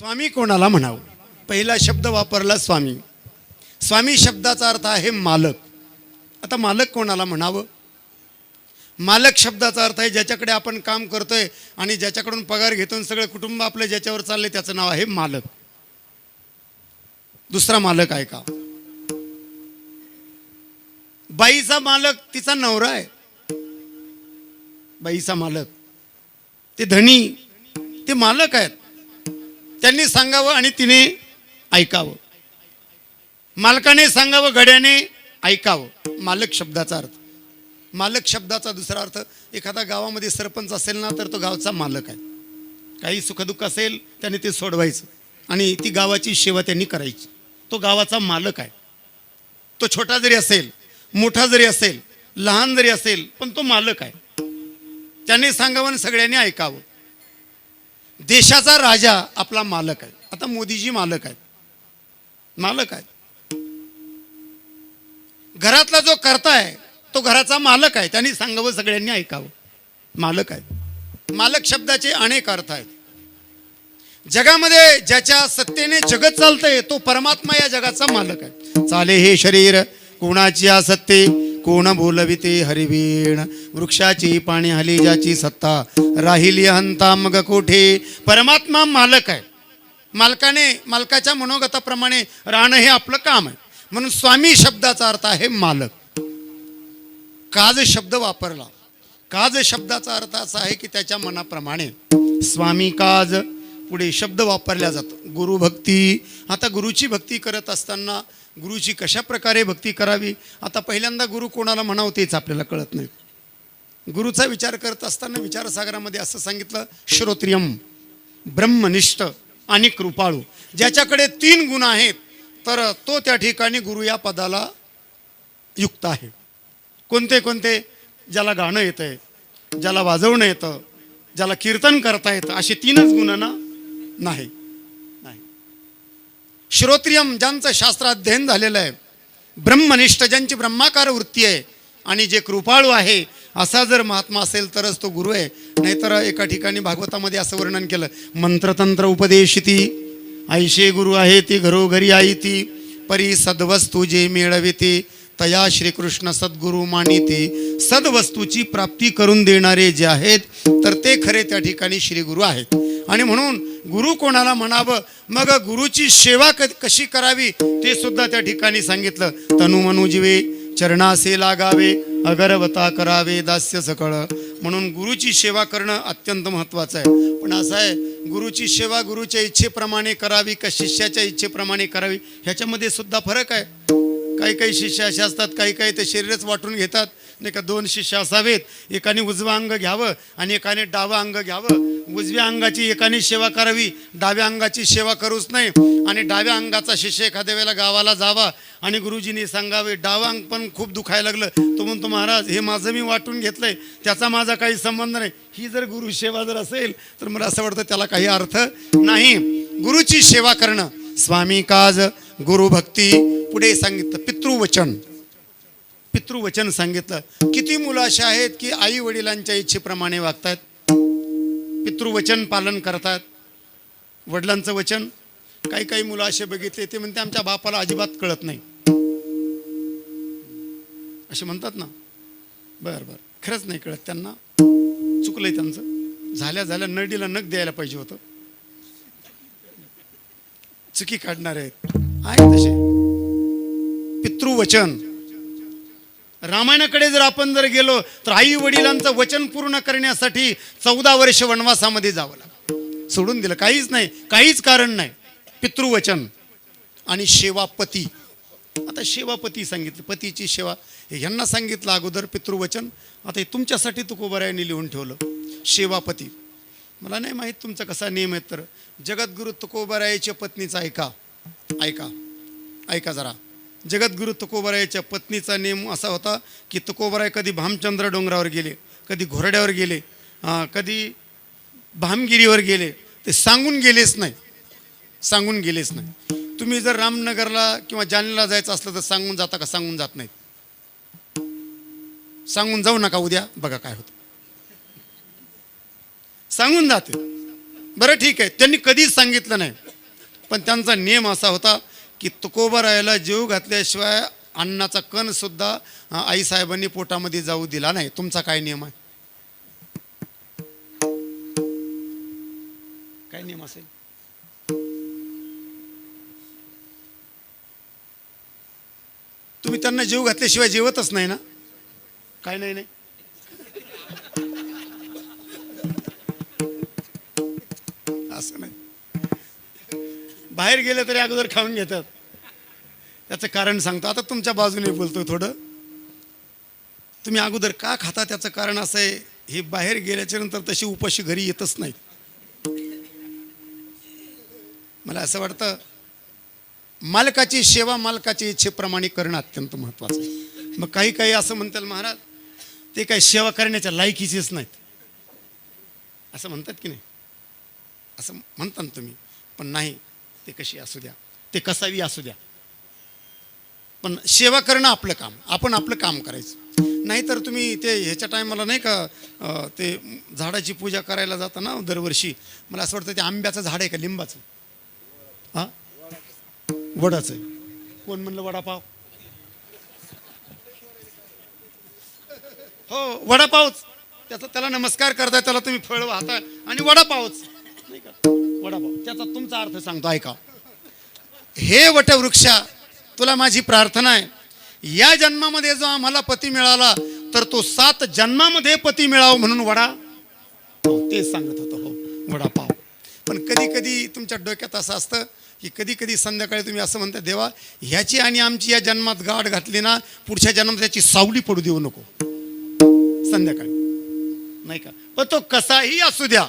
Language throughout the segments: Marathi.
स्वामी कोणाला म्हणावं? पहिला शब्द वापरला स्वामी. स्वामी शब्दाचा अर्थ आहे मालक. आता मालक कोणाला म्हणावं? मालक शब्दाचा अर्थ आहे ज्याच्याकडे आपण काम करतोय आणि ज्याच्याकडून पगार घेतो आणि सगळं कुटुंब आपलं ज्याच्यावर चाललंय त्याचं नाव आहे मालक. दुसरा मालक आहे का? बाईचा मालक तिचा नवरा आहे. बाईचा मालक ते धनी, ते मालक आहेत. त्यांनी सांगावं आणि तिने ऐकावं. मालकाने सांगावं, गड्याने ऐकावं. मालक शब्दाचा अर्थ. मालक शब्दाचा दुसरा अर्थ, एखादा गावामध्ये सरपंच असेल ना तर तो गावचा मालक आहे. काही सुखदुःख असेल त्याने ते सोडवायचं आणि ती गावाची सेवा त्यांनी करायची. तो गावाचा मालक आहे. तो छोटा जरी असेल, मोठा जरी असेल, लहान जरी असेल, पण तो मालक आहे. त्याने सांगावं आणि सगळ्यांनी ऐकावं. देशाचा राजा आपला मालक आहे. आता मोदीजी मालक आहेत. मालक आहेत. घरातला जो कर्ता आहे तो घराचा मालक आहे. त्यांनी सांगावं, सगळ्यांनी ऐकावं. मालक आहे. मालक शब्दाचे अनेक अर्थ आहेत. जगामध्ये ज्याच्या सत्तेने जगत चालतंय तो परमात्मा या जगाचा मालक आहे. चाले हे शरीर कोणाची आसत्ते, कोण बोलविते हरिवीण. वृक्षाची पाणी हली ज्याची सत्ता, राहिली हंता मग कोठे. परमात्मा मालक आहे. मालकाच्या मनोगताप्रमाणे राहणं हे आपलं काम आहे. म्हणून स्वामी शब्दाचा अर्थ आहे मालक. काज शब्द वापरला. काज शब्दाचा अर्थ असा आहे की त्याच्या मनाप्रमाणे. स्वामी काज. पुढे शब्द वापरला जातो गुरुभक्ती. आता गुरुची भक्ती करत असताना गुरुची कशा प्रकारे भक्ती करावी? आता पहिल्यांदा गुरु कोणाला म्हणावं तेच आपल्याला कळत नाही. गुरुचा विचार करत असताना विचारसागरामध्ये असं सांगितलं, श्रोत्रियम, ब्रह्मनिष्ठ आणि कृपाळू. ज्याच्याकडे 3 गुण आहेत तर तो त्या ठिकाणी गुरु या पदाला युक्त आहे. कोणते कोणते? ज्याला गाणं येतंय, ज्याला वाजवणं येतं, ज्याला कीर्तन करता येतं, असे 3च गुण ना? नाही. श्रोत्रियम, ज्यांचं शास्त्राध्ययन झालेलं आहे. ब्रह्मनिष्ठ, ज्यांची ब्रह्माकार वृत्ती आहे. आणि जे कृपाळू आहे असा जर महात्मा असेल तरच तो गुरु आहे. नाहीतर एका ठिकाणी भागवतामध्ये असं वर्णन केलं, मंत्रतंत्र उपदेशिती ऐशे गुरु आहे ती घरोघरी आई ती. परी सद्वस्तू जे मिळविते तया श्रीकृष्ण सद्गुरु मानिते. सद्वस्तूची प्राप्ती करून देणारे जे आहेत तर ते खरे त्या ठिकाणी श्रीगुरु आहेत. आणि म्हणून गुरु कोणाला म्हणावं, मग गुरुची सेवा कशी करावी ते सुद्धा त्या ठिकाणी सांगितलं. तनुमनु जीवे चरणासे लागावे, अगरवता करावे दास्य सकळ. म्हणून गुरुची सेवा करणं अत्यंत महत्त्वाचं आहे. पण असं आहे, गुरुची सेवा गुरुच्या इच्छेप्रमाणे करावी का शिष्याच्या इच्छेप्रमाणे करावी ह्याच्यामध्ये सुद्धा फरक आहे. काही शिष्य असे असतात, काही ते शरीरच वाटून घेतात. नाही का 2 शिष्य असावेत, एकाने उजवं अंग घ्यावं आणि एकाने डावं अंग घ्यावं. उजव्या अंगाची एकाने सेवा करावी, डाव्या अंगाची सेवा करूच नाही. आणि डाव्या अंगाचा शिष्य एखाद्या वेळेला गावाला जावा आणि गुरुजींनी सांगावे, डावं अंग पण खूप दुखायला लागलं. तो म्हणतो, महाराज हे माझं मी वाटून घेतलंय, त्याचा माझा काही संबंध नाही. ही जर गुरु सेवा जर असेल तर मला असं वाटतं त्याला काही अर्थ नाही. गुरुची सेवा करणं, स्वामी काज, गुरुभक्ती. पुढे सांगितलं पितृवचन. पितृवचन सांगितलं. किती मुलं अशी आहेत की आई वडिलांच्या इच्छेप्रमाणे वागतात, पितृवचन पालन करतात. वडिलांचं वचन. काही मुलं असे बघितले ते म्हणते आमच्या बापाला अजिबात कळत नाही, असे म्हणतात ना. बरं, खरंच नाही कळत त्यांना, चुकलंय त्यांचं. झाल्या नडीला नख द्यायला पाहिजे होतं. चुकी काढणारे आहेत तसे. पितृवचन. रामायणाकडे जर आपण गेलो तर आई वडिलांचं वचन पूर्ण करण्यासाठी 14 वर्ष वनवासामध्ये जावं लागलं. सोडून दिलं, काहीच नाही, काहीच कारण नाही. पितृवचन. आणि सेवापती. आता सेवापती सांगितलं, पतीची सेवा. ह्यांना सांगितलं अगोदर पितृवचन. आता हे तुमच्यासाठी तुकोबारायांनी लिहून ठेवलं, सेवापती. मला नाही माहीत तुमचा कसा नियम आहे. तर जगद्गुरु तुकोबारायाच्या पत्नीचा ऐका जरा. जगद्गुरु तुकोबारायाच्या पत्नीचा नियम असा होता की तुकोबाराय कधी भामचंद्र डोंगरावर गेले, कधी घोरड्यावर गेले, कधी भामगिरीवर गेले, ते सांगून गेलेच नाही. तुम्ही जर रामनगरला किंवा जालन्याला जायचं असलं तर सांगून जाता का? सांगून जात नाहीत. सांगून जाऊ नका, उद्या बघा काय होतं. सांगून जाते. बरं ठीक आहे, त्यांनी कधीच सांगितलं नाही. पण त्यांचा नियम असा होता की तुकोबारायाला जीव घातल्याशिवाय अन्नाचा कण सुद्धा आईसाहेबांनी पोटामध्ये जाऊ दिला नाही. तुमचा काय नियम आहे? काय नियम असेल? तुम्ही त्यांना जीव घातल्याशिवाय जेवतच नाही ना? काय नाही नाही असं नाही. बाहेर गेले तरी अगोदर खाऊन घेतात. त्याचं कारण सांगतो. आता तुमच्या बाजूने बोलतो थोडं. तुम्ही अगोदर का खाता त्याचं कारण असं आहे, हे बाहेर गेल्याच्या नंतर तशी उपाशी घरी येतच नाही. मला असं वाटतं मालकाची सेवा मालकाच्या इच्छेप्रमाणे करणं अत्यंत महत्त्वाचं आहे. मग काही काही असं म्हणतात महाराज ते काही सेवा करण्याच्या लायकीचेच नाहीत असं म्हणतात की नाही? असं म्हणता ना तुम्ही. पण नाही, ते कशी असू द्या, ते कसावी असू द्या, पण सेवा करणं आपलं काम. आपण आपलं काम करायचं. नाहीतर तुम्ही ते ह्याच्या टायमाला नाही का ते झाडाची पूजा करायला जाता ना दरवर्षी. मला असं वाटतं ते आंब्याचं झाड आहे का लिंबाचं? हां, वडाचं आहे. कोण म्हणलं वडापाव? हो, वडापावच. त्याला नमस्कार करताय, त्याला तुम्ही फळ वाहताय आणि वडापावच नाही का? वडापाव. त्याचा तुमचा अर्थ सांगतो, ऐका. हे वटवृक्षा, तुला माझी प्रार्थना आहे, या जन्मामध्ये जो आम्हाला पती मिळाला तर तो 7 जन्मामध्ये पती मिळावं म्हणून वडा. हो, तेच सांगत होतो. हो, वडापाव. पण कधी कधी तुमच्या डोक्यात असं असतं की कधी कधी संध्याकाळी तुम्ही असं म्हणता, देवा ह्याची आणि आमची या जन्मात गाठ घातली ना, पुढच्या जन्मात त्याची सावली पडू देऊ नको. संध्याकाळी नाही का? पण तो कसाही असू द्या,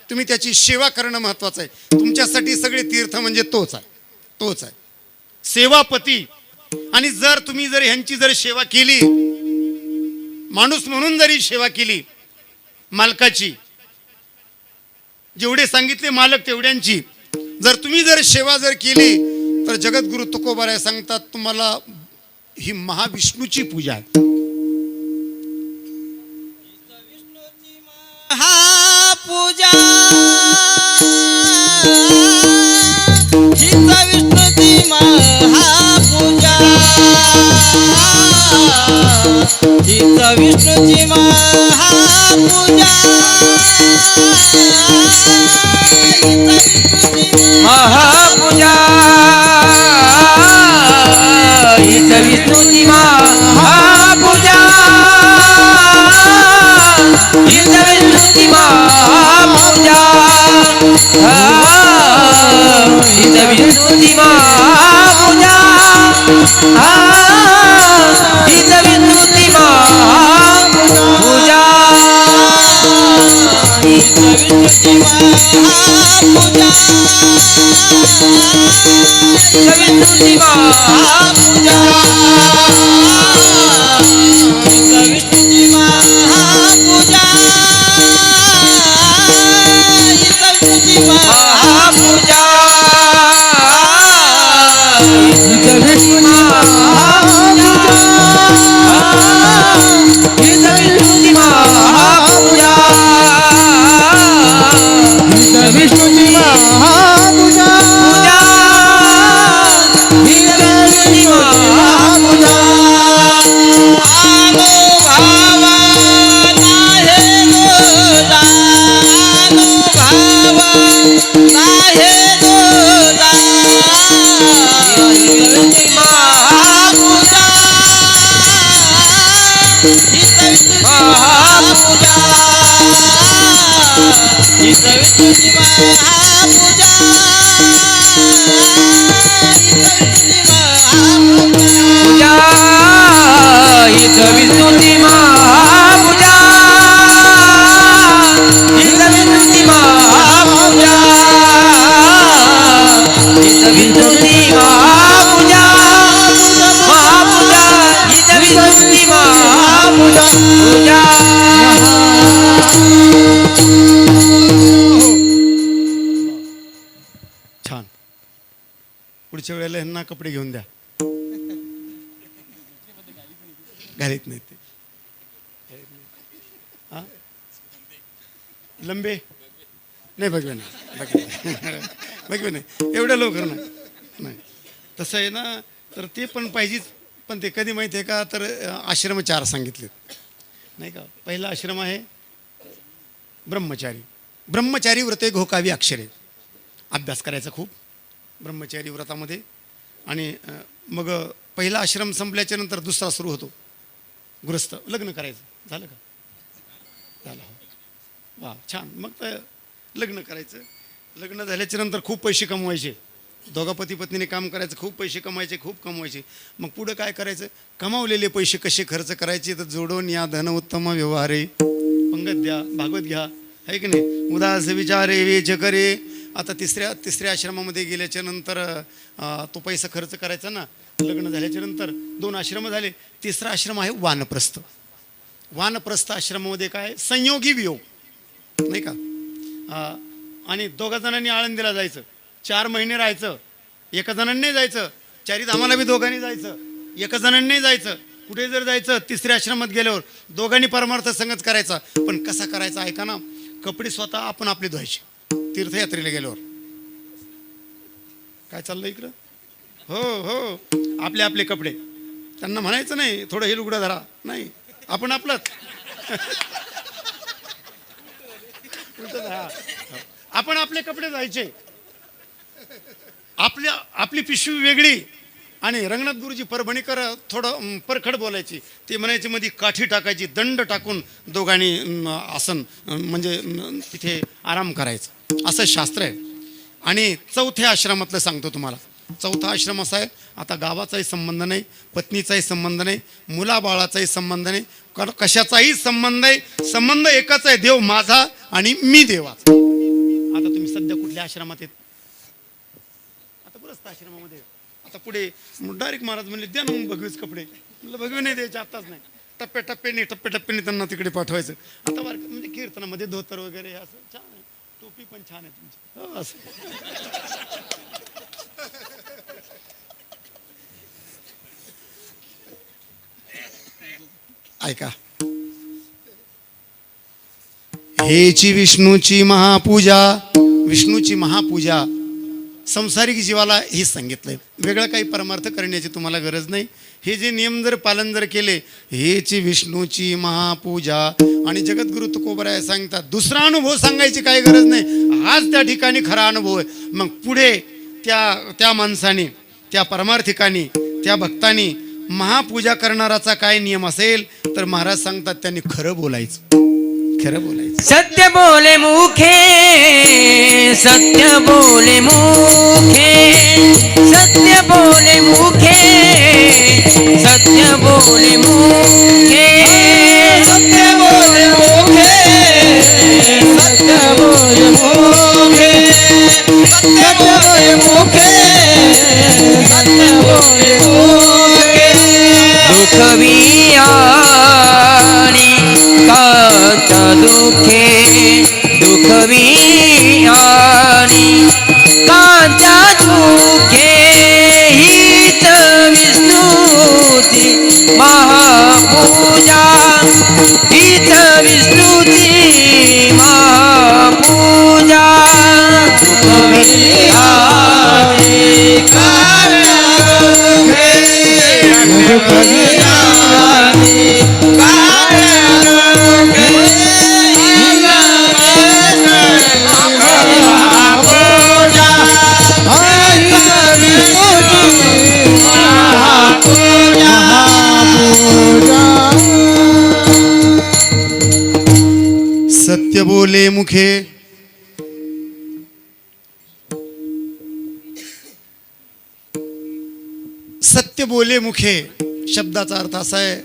तुम्ही त्याची सेवा करणं महत्वाचं आहे. तुमच्यासाठी सगळे तीर्थ म्हणजे तोच आहे. तोच आहे सेवापती. आणि जर तुम्ही जर ह्यांची जर सेवा केली, माणूस म्हणून जरी सेवा केली मालकाची, जेवढे सांगितले मालक तेवढ्यांची जर तुम्ही जर सेवा जर केली तर जगद्गुरु तुकोबाराय सांगतात तुम्हाला ही महाविष्णूची पूजा आहे. पूजा हित विष्णूची महापूजा, हित विष्णूची महापूजा, महापूजा, हित विष्णूची महापूजा, हित विष्णूची महापूजा, हित विष्णूची महापूजा, हित विष्णूची महापूजा, हित विष्णूची महापूजा, हित विष्णूची महापूजा, हित विष्णूची महापूजा, हित विष्णूची महापूजा, हित विष्णूची महापूजा, हित विष्णूची महापूजा, हित विष्णूची महापूजा, हित विष्णूची महापूजा. छान. पुढच्या वेळेला ह्यांना कपडे घेऊन द्या. घालीत नाही ते. हा? लंबे नाही, बघवे नाही. बघ नाही एवढ्या लवकर नाही तसं आहे ना. तर ते पण पाहिजेच. पण ते कधी माहिती आहे का, तर आश्रम 4 सांगितलेत नाही का. पहिला आश्रम आहे ब्रह्मचारी. ब्रह्मचारी व्रते घोकावी अक्षरे. अभ्यास करायचा खूप ब्रह्मचारी व्रतामध्ये. आणि मग पहिला आश्रम संपल्याच्या नंतर दुसरा सुरू होतो गृहस्थ. लग्न करायचं. झालं का? झालं हो. वा छान. मग तर लग्न करायचं. लग्न झाल्याच्या नंतर खूप पैसे कमवायचे. दोघा पती पत्नीने काम करायचं, खूप पैसे कमवायचे, खूप कमवायचे. मग पुढं काय करायचं, कमावलेले पैसे कसे खर्च करायचे, तर जोडून या धन उत्तम व्यवहारे. पंगत द्या, भागवत घ्या, आहे की नाही. उदास विचारे वेच करे. आता तिसऱ्या आश्रमामध्ये गेल्याच्या नंतर तो पैसा खर्च करायचा ना. लग्न झाल्याच्या नंतर 2 आश्रम झाले. तिसरा आश्रम आहे वानप्रस्थ. वानप्रस्थ आश्रमामध्ये काय, संयोगी वियोग नाही का. आणि 2 जणांनी आळंदीला जायचं, 4 महिने राहायचं. 1 जणांनी नाही जायचं. 4 धामाला बी 2घांनी जायचं. 1 जणांनी नाही जायचं. कुठे जर जायचं तिसऱ्या आश्रमात गेल्यावर 2घांनी परमार्थ संगत करायचा. पण कसा करायचा ऐका ना. कपडे स्वतः आपण आपले धुवायचे तीर्थयात्रेला गेल्यावर. काय चाललं इकडं? हो हो, आपले आपले कपडे. त्यांना म्हणायचं नाही थोडं हे लुगडं धरा, नाही, आपण आपलंच. आपण आपले कपडे जायचे. आपली पिशवी वेगळी. आणि रंगनाथ गुरुजी परभणीकर थोडं परखड बोलायची. ते म्हणायचे मध्ये काठी टाकायची, दंड टाकून 2घांनी आसन म्हणजे तिथे आराम करायचं. असं शास्त्र आहे. आणि 4थ्या आश्रमातलं सांगतो तुम्हाला. 4था आश्रम असा आहे, आता गावाचाही संबंध नाही, पत्नीचाही संबंध नाही, मुलाबाळाचाही संबंध नाही, कशाचाही संबंध नाही. संबंध एकच आहे, देव माझा आणि मी देवाचा. आता तुम्ही सध्या कुठल्या आश्रमात आहेत? आता गृहस्थ आश्रमामध्ये. आता पुढे डायरेक्ट महाराज म्हणले द्या ना मग भगवीच कपडे. म्हणलं भगवी नाही द्यायचे आत्ताच नाही, टप्प्याटप्प्याने त्यांना तिकडे पाठवायचं. आता म्हणजे कीर्तनामध्ये धोतर वगैरे असं छान आहे. टोपी पण छान आहे तुमची. हो असं. ऐका, हेची विष्णूची महापूजा. विष्णूची महापूजा संसारिक जीवाला हे सांगितलंय. वेगळं काही परमार्थ करण्याची तुम्हाला गरज नाही. हे जे नियम जर पालन जर केले, हेची विष्णूची महापूजा. आणि जगद्गुरु तुकोबराय सांगतात दुसरा अनुभव सांगायची काही गरज नाही, हाच त्या ठिकाणी खरा अनुभव आहे. मग पुढे त्या माणसाने, त्या परमार्थिकाने, त्या भक्तानी महापूजा करणाराचा काय नियम असेल, तर महाराज सांगतात त्यांनी खरं बोलायचं. खरं बोलायचं. सत्य बोले मुखे, सत्य बोले मुखे, सत्य बोले मुखे, सत्य बोले मुखे, सत्य बोले मुखे, सत्य बोले मुखे, सत्य बोले मुखे, सत्य बोले मुखे. दुःखवी आणि कांता दुःखे, दुःखवी आणि कांता दुःखे, हीच विष्णूची महापूजा, हीच विष्णूची महापूजा. दुःखवी आणि कांता दुःखे, दुःखवी आणि सत्य बोले मुखे. सत्य बोले मुखे शब्दाचा अर्थ असा आहे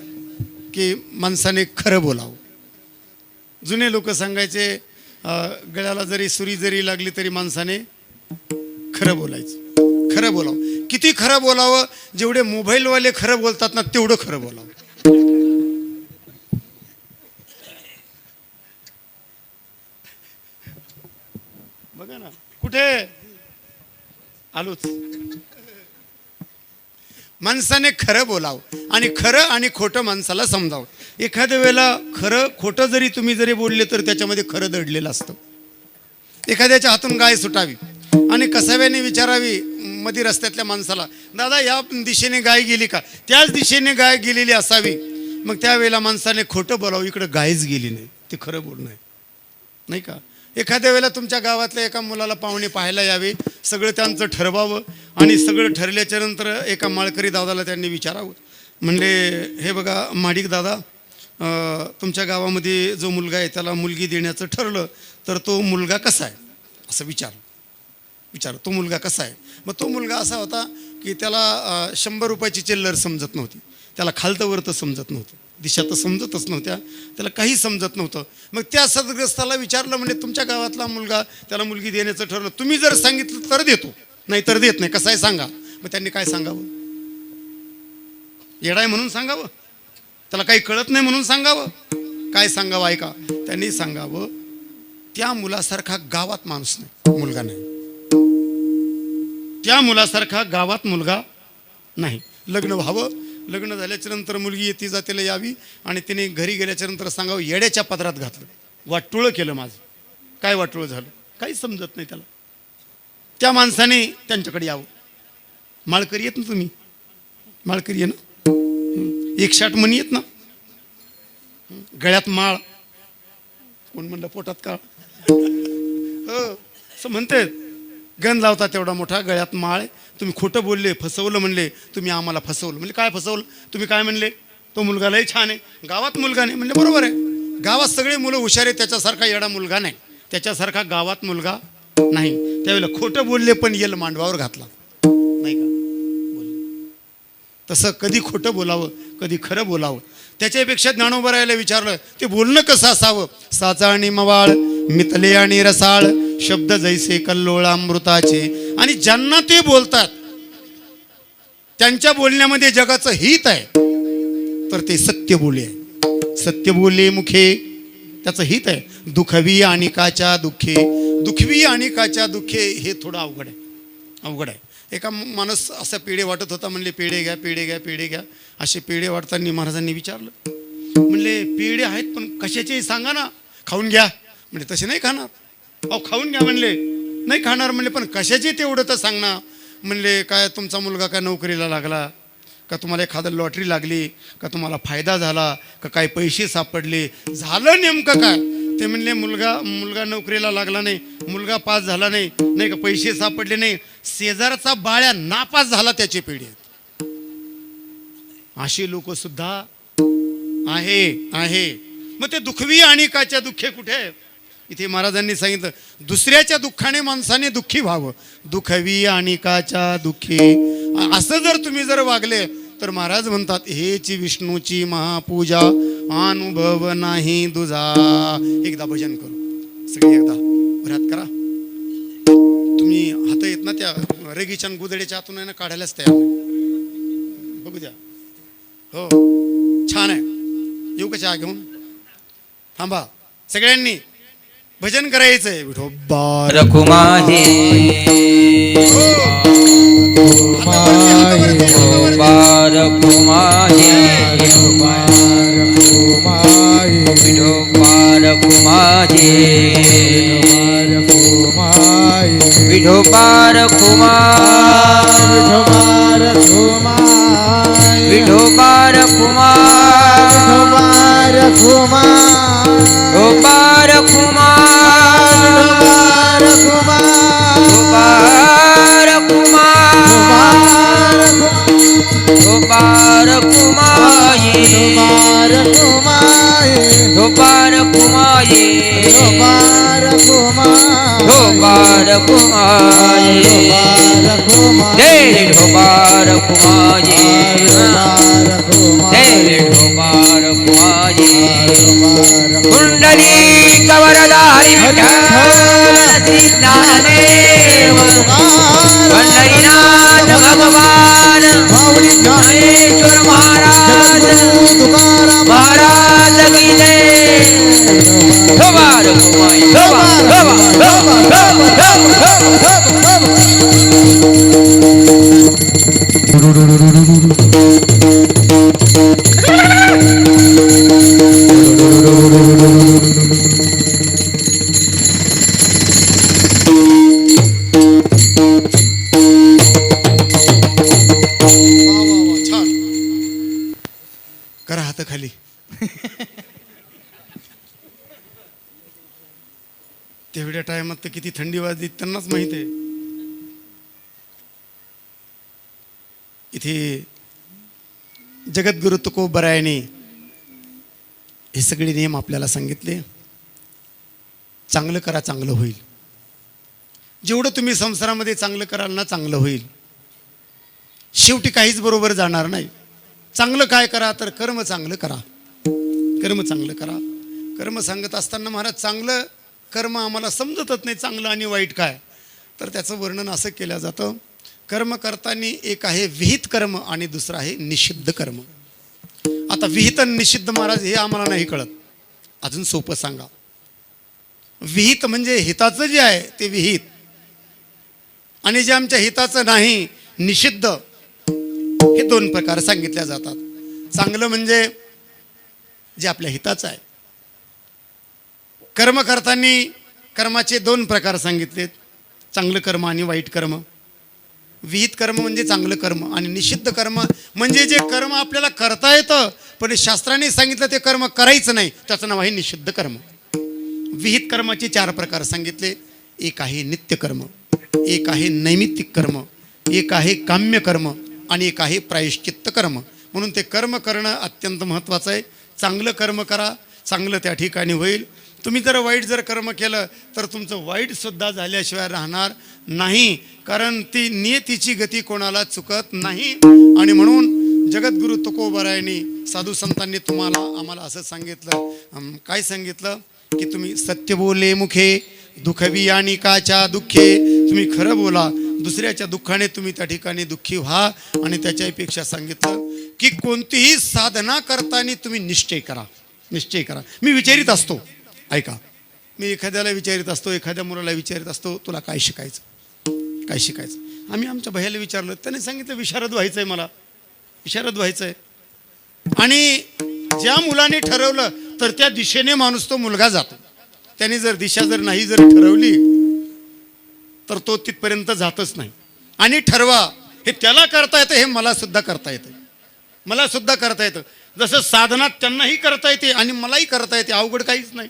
की माणसाने खरं बोलावं. जुने लोक सांगायचे गळ्याला जरी सुरी जरी लागली तरी माणसाने खरं बोलायचं. खरं बोलावं. किती खरं बोलावं, जेवढे मोबाईलवाले खरं बोलतात ना तेवढं खरं बोलावं. बघा ना कुठे आलोच. माणसाने खरं बोलावं आणि खरं आणि खोटं माणसाला समजावं. एखाद्या वेळेला खरं खोटं जरी तुम्ही जरी बोलले तर त्याच्यामध्ये खरं दडलेलं असतं. एखाद्याच्या हातून गाय सुटावी आणि कसाव्याने विचारावी मध्ये रस्त्यातल्या माणसाला, दादा या दिशेने गाय गेली का? त्याच दिशेने गाय गेलेली असावी. मग त्यावेळेला माणसाने खोटं बोलावं, इकडं गायच गेली नाही, ते खरं बोलणं आहे, नाही का? एखाद्या वेळेला तुमच्या गावातल्या एका मुलाला पाहुणे पाहायला यावे, सगळं त्यांचं ठरवावं आणि सगळं ठरल्याच्या नंतर एका माळकरी दादाला त्यांनी विचारावं, म्हणले हे बघा माडिक दादा, तुमच्या गावामध्ये जो मुलगा आहे त्याला मुलगी देण्याचं ठरलं, तर तो मुलगा कसा आहे असं विचार तो मुलगा कसा आहे? मग तो मुलगा असा होता की त्याला 100 रुपयाची चिल्लर समजत नव्हती, त्याला खालतं वरतं समजत नव्हतं, दिशा तर समजतच नव्हत्या, त्याला काही समजत नव्हतं. मग त्या सदग्रस्ताला विचारलं, म्हणजे तुमच्या गावातला मुलगा, त्याला मुलगी देण्याचं ठरलं, तुम्ही जर सांगितलं तर देतो, नाही तर देत नाही, कसं आहे सांगा. मग त्यांनी काय सांगावं? येडाय म्हणून सांगावं? त्याला काही कळत नाही म्हणून सांगावं? काय सांगावं ऐका, त्यांनी सांगावं त्या मुलासारखा गावात माणूस नाही, मुलगा नाही, त्या मुलासारखा गावात मुलगा नाही. लग्न व्हावं, लग्न झाल्याच्या नंतर मुलगी येती जातीला यावी आणि तिने घरी गेल्याच्या नंतर सांगावं येड्याच्या पदरात घातलं, वाटोळं केलं माझं. काय वाटोळं झालं? काही समजत नाही त्याला. त्या माणसाने त्यांच्याकडे यावं. माळकरी येत ना तुम्ही? माळकरी आहे ना? 160 मणी येत ना? गळ्यात माळ, कोण म्हणलं पोटात काळ, असं म्हणते. गंध लावता तेवढा मोठा, गळ्यात माळ आहे. तुम्ही खोटं बोलले, फसवलं म्हणले, तुम्ही आम्हाला फसवलं. म्हणजे काय फसवलं? तुम्ही काय म्हणले? तो मुलगा लय छान आहे, गावात मुलगा नाही. म्हणजे बरोबर आहे, गावात सगळे मुलं हुशार आहे, त्याच्यासारखा येडा मुलगा नाही, त्याच्यासारखा गावात मुलगा नाही. त्यावेळेला खोटं बोलले पण येल मांडवावर घातला, नाही का? तसं कधी खोटं बोलावं, कधी खरं बोलावं. त्याच्यापेक्षा ज्ञानोबरायला विचारलं, ते बोलणं कसं असावं? साचा आणि मवाळ, मितले आणि रसाळ, शब्द जैसे कल्लोळ अमृताचे. आणि ज्यांना ते बोलतात त्यांच्या बोलण्यामध्ये जगाचं हित आहे, तर ते सत्य बोले आहे. सत्य बोले मुखे, त्याचं हित आहे. दुखवी आणि काच्या दुःखे, दुखवी आणि काच्या दुःखे, हे थोडं अवघड आहे, अवघड आहे. एका माणूस असा पेढे वाटत होता, म्हणले पेढे घ्या, पेढे घ्या, पेढे घ्या. असे पेढे वाटताना महाराजांनी विचारलं, म्हणले पेढे आहेत पण कशाचे सांगा ना, खाऊन घ्या. म्हणजे तसे नाही खाणार. अहो खाऊन घ्या म्हणले, नाही खाणार. म्हणले पण कशाचे तेवढं तर सांग ना. म्हणले काय तुमचा मुलगा काय नोकरीला लागला का, तुम्हाला एखादं लॉटरी लागली का, तुम्हाला फायदा झाला का, काय पैसे सापडले, झालं नेमकं काय? ते म्हणले मुलगा नोकरीला लागला नाही, मुलगा पास झाला नाही, नाही का पैसे सापडले नाही, शेजारचा बाळ्या नापास झाला, त्याचे पेढे आहेत. अशी लोक सुद्धा आहे. मग ते दुखवी आणि काच्या दुःखे कुठे? इथे महाराजांनी सांगितलं, दुसऱ्याच्या दुःखाने माणसाने दुःखी व्हावं. दुखवी आणि काच्या दुःखे, असं जर तुम्ही जर वागले तर महाराज म्हणतात, हेच विष्णूची महापूजा, अनुभव नाही दुजा. एकदा भजन करू सगळे, एकदा भरात करा. तुम्ही हात येत ना त्या रेगीच्या गुदड्याच्या आतून आहे ना, काढायलाच तयार बघू द्या. हो छान आहे. येऊ का चहा घेऊन? थांबा, सगळ्यांनी भजन करायचंय. विठोबा रखुमाहे बार कुमाहे, विठोबार कुमाहे, विठोबार कुमार, विठोबार कुमार, विठोबार कुमार, विठोबार कुमार, विठोबार कुमाये, विठोबार कुमाये, विठोबार कुमाये, जय विठोबार कुमाये, जय विठोबार कुमाये. कुंडली कवरधारी विठ्ठल श्री ज्ञानदेव, पंढरीनाथ भगवान ज्ञानेश्वर महाराज महाराज की जय. विठोबार कुमाये, टायमात तर किती थंडी वाजली त्यांनाच माहित आहे. इथे जगद्गुरु तुकोबरायाने हे सगळे नियम आपल्याला सांगितले. चांगलं करा, चांगलं होईल. जेवढं तुम्ही संसारामध्ये चांगलं कराल ना, चांगलं होईल. शेवटी काहीच बरोबर जाणार नाही. चांगलं काय करा तर कर्म चांगलं करा, कर्म चांगलं करा. कर्म सांगत असताना महाराज चांगलं कर्म आम्हाला समजतच नाही, चांगलं आणि वाईट काय. तर त्याचं वर्णन असं केलं जातं, कर्म करताना एक आहे विहित कर्म आणि दुसरं आहे निषिद्ध कर्म. आता विहित आणि निषिद्ध महाराज हे आम्हाला नाही कळत, अजून सोपं सांगा. विहित म्हणजे हिताचं जे आहे ते विहित, आणि जे आमच्या हिताचं नाही निषिद्ध, हे दोन प्रकार सांगितल्या जातात. चांगलं म्हणजे जे आपल्या हिताचं आहे. कर्म करताना कर्माचे दोन प्रकार सांगितलेत, चांगलं कर्म आणि वाईट कर्म. विहित कर्म म्हणजे चांगलं कर्म, आणि निषिद्ध कर्म म्हणजे जे कर्म आपल्याला करता येतं पण शास्त्राने सांगितलं ते कर्म करायचं नाही, त्याचं नाव आहे निषिद्ध कर्म. विहित कर्माचे 4 प्रकार सांगितले. एक आहे नित्य कर्म, एक आहे नैमित्तिक कर्म, एक आहे काम्य कर्म आणि एक आहे प्रायश्चित्त कर्म. म्हणून ते कर्म करणं अत्यंत महत्त्वाचं आहे. चांगलं कर्म करा, चांगलं त्या ठिकाणी होईल. तुम्ही जर वाईट जर कर्म केलं तर तुमचं वाईटसुद्धा झाल्याशिवाय राहणार नाही, कारण ती नियतीची गती कोणाला चुकत नाही. आणि म्हणून जगद्गुरु तुकोबरायांनी साधू संतांनी तुम्हाला आम्हाला असं सांगितलं. काय सांगितलं की तुम्ही सत्य बोले मुखे दुःखवी आणि काच्या दुःखे. तुम्ही खरं बोला, दुसऱ्याच्या दुःखाने तुम्ही त्या ठिकाणी दुःखी व्हा. आणि त्याच्यापेक्षा सांगितलं की कोणतीही साधना करताना तुम्ही निश्चय करा, निश्चय करा. मी विचारित असतो, ऐका, मी एखाद्याला विचारित असतो, एखाद्या मुलाला विचारित असतो, तुला काय शिकायचं, काय शिकायचं. आम्ही आमच्या भैयाला विचारलं, त्याने सांगितलं विशारद व्हायचं आहे, मला विशारद व्हायचं आहे. आणि ज्या मुलाने ठरवलं तर त्या दिशेने माणूस तो मुलगा जातो. त्याने जर दिशा जर नाही जर ठरवली तर तो तिथपर्यंत जातच नाही. आणि ठरवा, हे त्याला करता येतं, हे मला सुद्धा करता येतं, मला सुद्धा करता येतं. जसं साधना त्यांनाही करता येते आणि मलाही करता येते, अवघड काहीच नाही,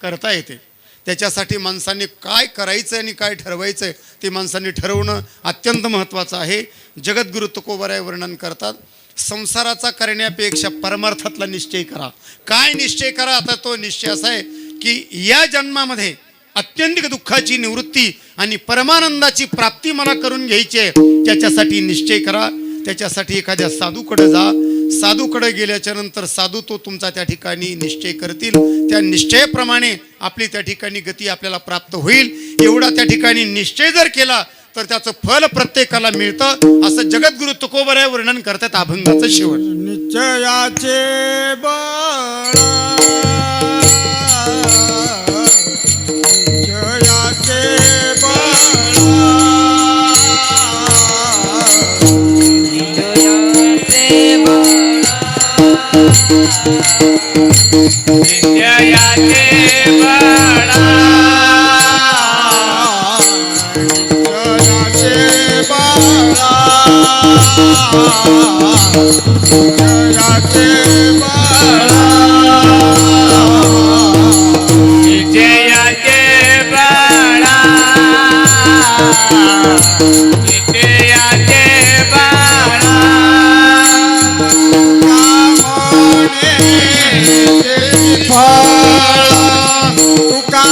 करता येते. त्याच्यासाठी माणसांनी काय करायचं आणि काय ठरवायचं आहे ते माणसांनी ठरवणं अत्यंत महत्त्वाचं आहे. जगद्गुरु तुकोबराय वर्णन करतात, संसाराचा करण्यापेक्षा परमार्थातला निश्चय करा. काय निश्चय करा? आता तो निश्चय असा आहे की या जन्मामध्ये अत्यंतिक दुःखाची निवृत्ती आणि परमानंदाची प्राप्ती मला करून घ्यायची आहे. त्याच्यासाठी निश्चय करा. त्याच्यासाठी एखाद्या साधूकडे जा. साधूकडे गेल्याच्या नंतर साधू तो तुमचा त्या ठिकाणी निश्चय करतील. त्या निश्चयाप्रमाणे आपली त्या ठिकाणी गती आपल्याला प्राप्त होईल. एवढा त्या ठिकाणी निश्चय जर केला तर त्याचं फल प्रत्येकाला मिळतं, असं जगद्गुरु तुकोबराय वर्णन करतात अभंगाचं शेवट. निश्चयाचे बळ, निश्चयाचे बळ, निश्चयाचे बळ, निश्चयाचे बळ, तुका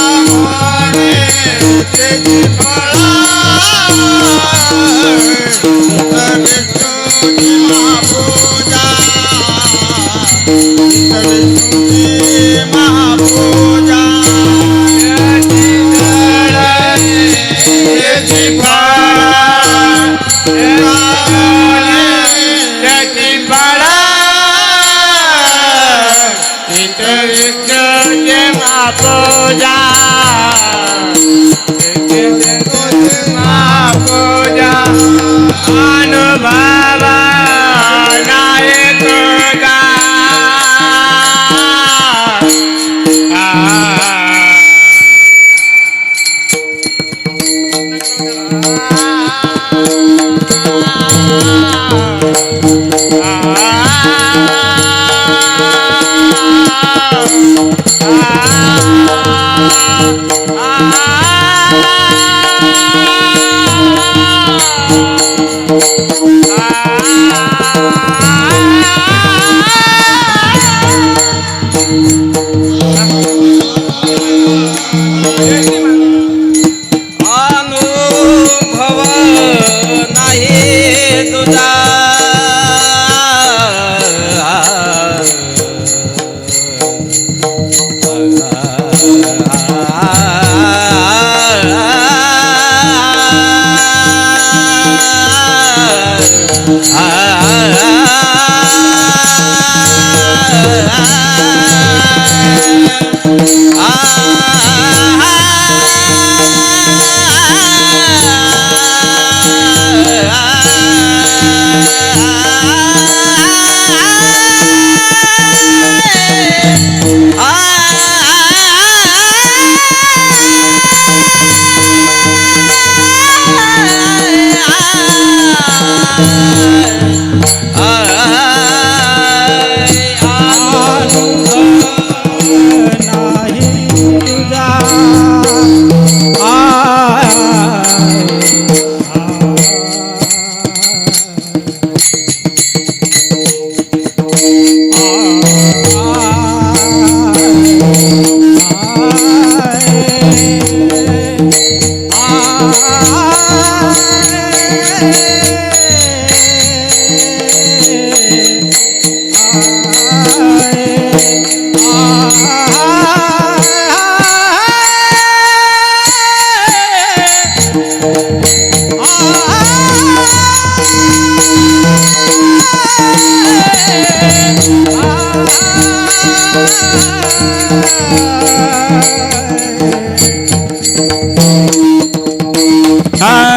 अनुभव नाही तुझा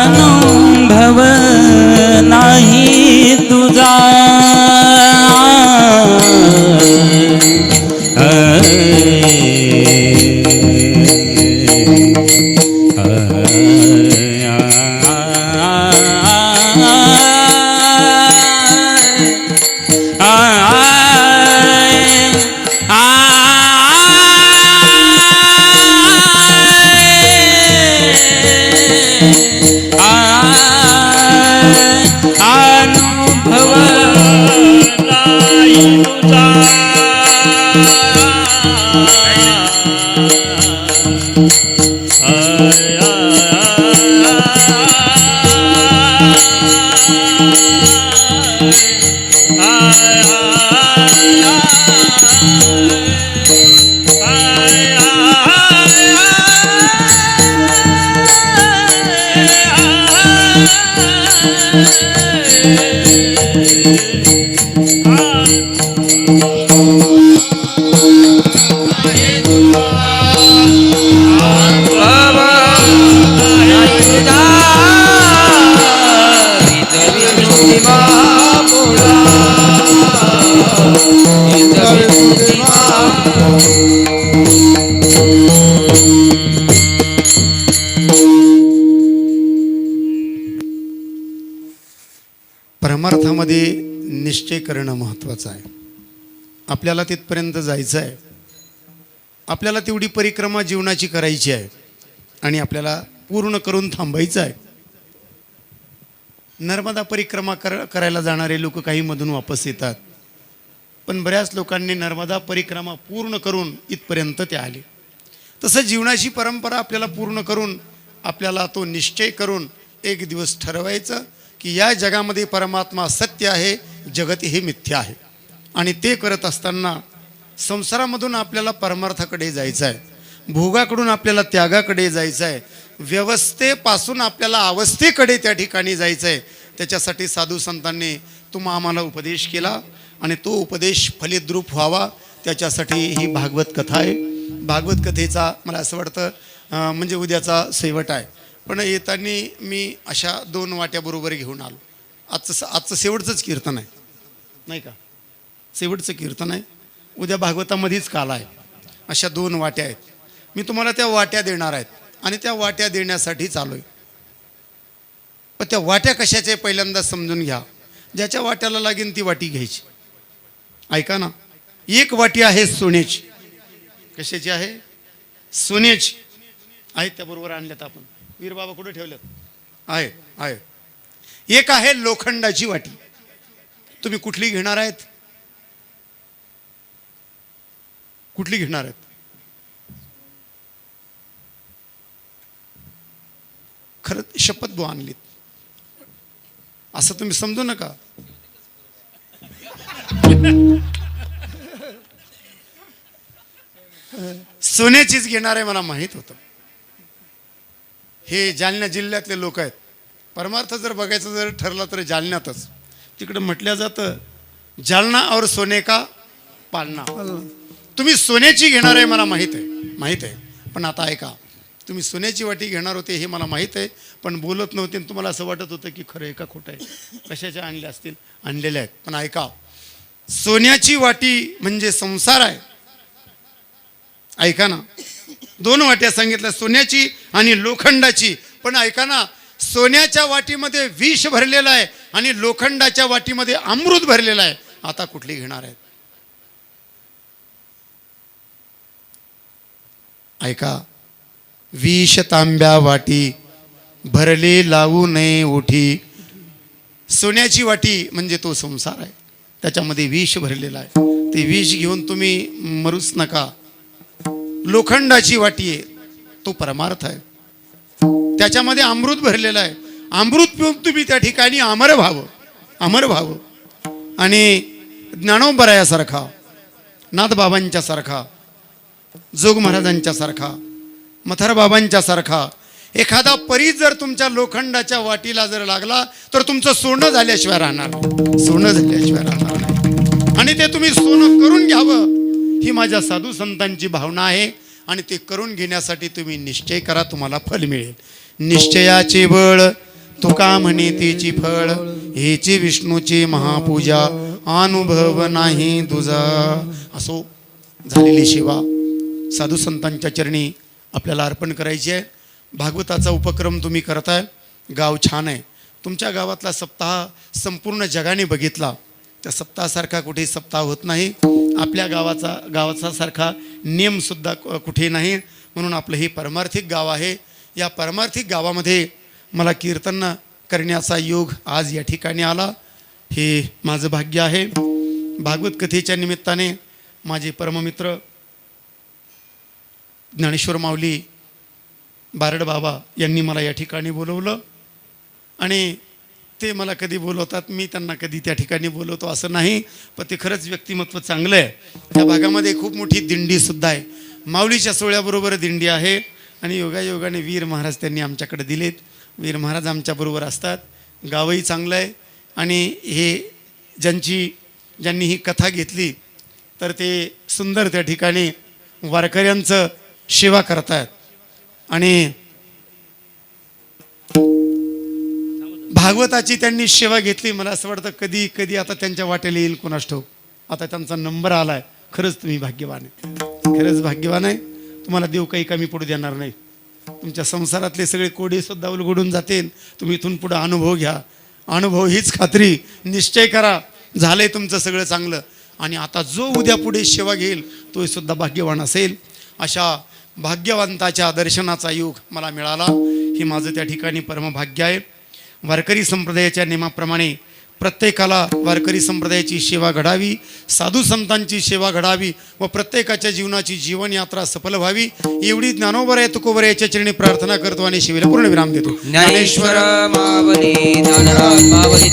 अनुभव नाही तुझा अनुभव नाही तुझा परमार्थामध्ये निश्चय करणं महत्त्वाचं आहे. आपल्याला तिथपर्यंत जायचं आहे. आपल्याला तेवढी परिक्रमा जीवनाची करायची आहे आणि आपल्याला पूर्ण करून थांबायचं आहे. नर्मदा परिक्रमा करायला जाणारे लोक काही मधून वापस येतात, पण बऱ्याच लोकांनी नर्मदा परिक्रमा पूर्ण करून इथपर्यंत ते आले. तसं जीवनाची परंपरा आपल्याला पूर्ण करून आपल्याला तो निश्चय करून एक दिवस ठरवायचं की या जगामध्ये परमात्मा सत्य आहे, जगत हे मिथ्या आहे. आणि ते करत असताना संसारामधून आपल्याला परमार्थाकडे जायचं आहे, भोगाकडून आपल्याला त्यागाकडे जायचं आहे, व्यवस्थेपासून आपल्याला अवस्थेकडे त्या ठिकाणी जायचं आहे. त्याच्यासाठी साधू संतांनी आम्हाला उपदेश केला आणि तो उपदेश फलिद्रूप व्हावा त्याच्यासाठी ही भागवत कथा आहे. भागवत कथेचा मला असं वाटतं म्हणजे उद्याचा शेवट आहे, पण येताना मी अशा 2 वाट्याबरोबर घेऊन आलो. आजचं शेवटचंच कीर्तन आहे नाही का, शेवटचं कीर्तन आहे. उद्या भागवतामध्येच काल आहे. अशा 2 वाट्या आहेत. मी तुम्हाला त्या वाट्या देणार आहेत आणि त्या वाट्या देण्यासाठी चालू आहे. पण त्या वाट्या कशाच्या पहिल्यांदा समजून घ्या. ज्याच्या वाट्याला लागेल ती वाटी घ्यायची. ऐका ना, एक वाटी आहे सोन्याची. कशाची आहे? सोन्याची. आहेत त्याबरोबर आणल्यात आपण. वीर बाबा कुठे ठेवल्यात? आहे. एक आहे लोखंडाची वाटी. तुम्ही कुठली घेणार आहेत? कुठली घेणार आहेत? खरं शपथ बुवा आणलीत असं तुम्ही समजू नका. सोन्याचीच घेणार आहे मला माहित होतं. हे जालना जिल्ह्यातले लोक आहेत. परमार्थ जर बघायचं जर ठरलं तर जालन्यातच. तिकडं म्हटलं जातं जालना और सोने का पालना. तुम्ही सोन्याची घेणार आहे मला माहीत आहे. पण आता ऐका, तुम्ही सोन्याची वाटी घेणार होते हे मला माहीत आहे, पण बोलत नव्हते आणि तुम्हाला असं वाटत होतं की खरं आहे का खोटं आहे, कशाच्या आणल्या असतील, आणलेल्या आहेत. पण ऐका, सोन्याची वाटी म्हणजे संसार आहे. ऐका ना, 2 वाट्या सांगितल्या, सोन्याची आणि लोखंडाची. पण ऐका ना, सोन्याच्या वाटीमध्ये विष भरलेलं आहे आणि लोखंडाच्या वाटीमध्ये अमृत भरलेलं आहे. आता कुठली घेणार आहेत? ऐका, विष तांब्या वाटी भरले लावू नये ओठी. सोन्याची वाटी म्हणजे तो संसार आहे, त्याच्यामध्ये विष भरलेला आहे. ते विष घेऊन तुम्ही मरूच नका. लोखंडाची वाटी आहे, तो परमार्थ आहे, त्याच्यामध्ये अमृत भरलेलं आहे. अमृत पिऊन तुम्ही त्या ठिकाणी अमर व्हावं. आणि ज्ञानोबरायासारखा, नाथबाबांच्या सारखा, जोग महाराजांच्या सारखा, मथार बाबांच्या सारखा एखादा परी जर तुमच्या लोखंडाच्या वाटीला जर लागला तर तुमचं सोनं झाल्याशिवाय राहणार नाही. आणि ते तुम्ही सोनं करून घ्यावं ही माझ्या साधू संतांची भावना आहे. आणि ते करून घेण्यासाठी तुम्ही निश्चय करा, तुम्हाला फल मिळेल. निश्चयाचे बळ तुका म्हणे तेची फळ, हेची विष्णूची महापूजा, अनुभव नाही तुझा. असो, झालेली सेवा साधू संतांच्या चरणी आपल्याला अर्पण करायची आहे. भागवताचा उपक्रम तुम्ही करताय, गाव छान आहे. तुमच्या गावातला सप्ताह संपूर्ण जगाने बघितला. त्या सप्ताहासारखा कुठेही सप्ताह होत नाही. आपल्या गावाचा सारखा नियमसुद्धा कुठे नाही. म्हणून आपलं हे परमार्थिक गाव आहे. या परमार्थिक गावामध्ये मला कीर्तन करण्याचा योग आज या ठिकाणी आला, हे माझं भाग्य आहे. भागवत कथेच्या निमित्ताने माझे परममित्र ज्ञानेश्वर माऊली बारड बाबा यांनी मला या ठिकाणी बोलवलं. आणि ते मला कधी बोलवतात, मी त्यांना कधी त्या ठिकाणी बोलवतो असं नाही. पण ते खरंच व्यक्तिमत्व चांगलं आहे. त्या भागामध्ये खूप मोठी दिंडीसुद्धा आहे. माऊलीच्या सोहळ्याबरोबर दिंडी आहे. आणि योगायोगाने वीर महाराज त्यांनी आमच्याकडे दिलेत. वीर महाराज आमच्याबरोबर असतात. गावही चांगलं आहे. आणि हे ज्यांनी ही कथा घेतली तर ते सुंदर त्या ठिकाणी वारकऱ्यांचं सेवा करतायत. आणि भागवताची त्यांनी सेवा घेतली. मला असं वाटतं कधी आता त्यांच्या वाटेला येईल कोणास ठाऊक. आता त्यांचा नंबर आला आहे. खरंच तुम्ही भाग्यवान आहे, खरंच भाग्यवान आहे. तुम्हाला देव काही कमी पडू देणार नाही. तुमच्या संसारातले सगळे कोडेसुद्धा उलगडून जातील. तुम्ही इथून पुढे अनुभव घ्या. अनुभव हीच खात्री. निश्चय करा, झालंय तुमचं सगळं चांगलं. आणि आता जो उद्या पुढे सेवा घेईल तो सुद्धा भाग्यवान असेल. अशा भाग्यवंताच्या दर्शनाचा योग मला मिळाला, हे माझं त्या ठिकाणी परमभाग्य आहे. वारकरी संप्रदायाच्या नियमाप्रमाणे प्रत्येकाला वारकरी संप्रदायाची सेवा घडावी, साधू संतांची सेवा घडावी व प्रत्येकाच्या जीवनाची जीवनयात्रा सफल व्हावी, एवढी ज्ञानोबराय तुकोबरायाच्या चरणी प्रार्थना करतो आणि शिवेला पूर्ण विराम देतो. ज्ञानेश्वर माऊली ज्ञानराज माऊली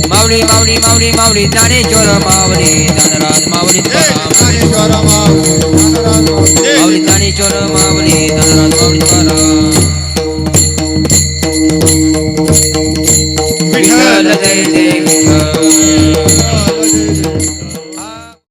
माऊली माऊली माऊली माऊली ज्ञानेश्वर माऊली ज्ञानराज माऊली माऊली ज्ञानेश्वर माऊली ज्ञानराज माऊली विठ्ठल जय जय